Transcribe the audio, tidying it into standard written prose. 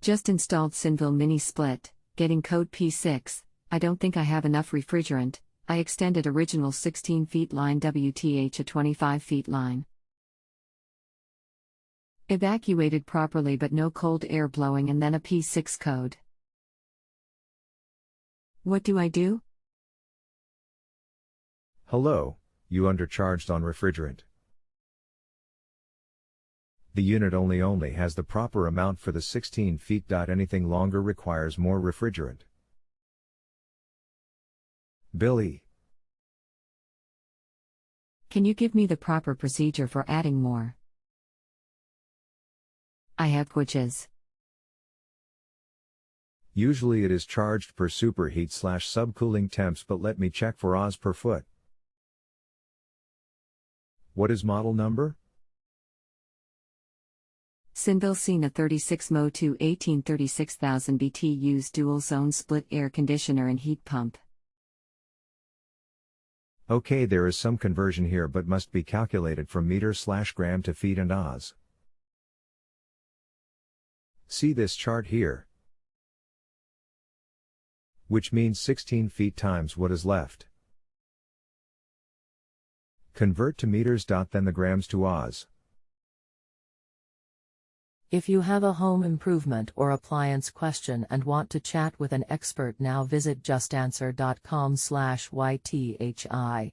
Just installed Senville mini split, getting code P6. I don't think I have enough refrigerant. I extended original 16 feet line WTH a 25 feet line. Evacuated properly but no cold air blowing and then a P6 code. What do I do? Hello, you undercharged on refrigerant. The unit only has the proper amount for the 16 feet. Anything longer requires more refrigerant. Billy. Can you give me the proper procedure for adding more? I have guages. Usually it is charged per superheat/subcooling temps, but let me check for Oz per foot. What is model number? Senville Sena 36 Mo 2 1836,000 BTUs dual zone split air conditioner and heat pump. Okay, there is some conversion here but must be calculated from meter/gram to feet and Oz. See this chart here. Which means 16 feet times what is left. Convert to meters. Then the grams to Oz. If you have a home improvement or appliance question and want to chat with an expert now, visit justanswer.com/ythi.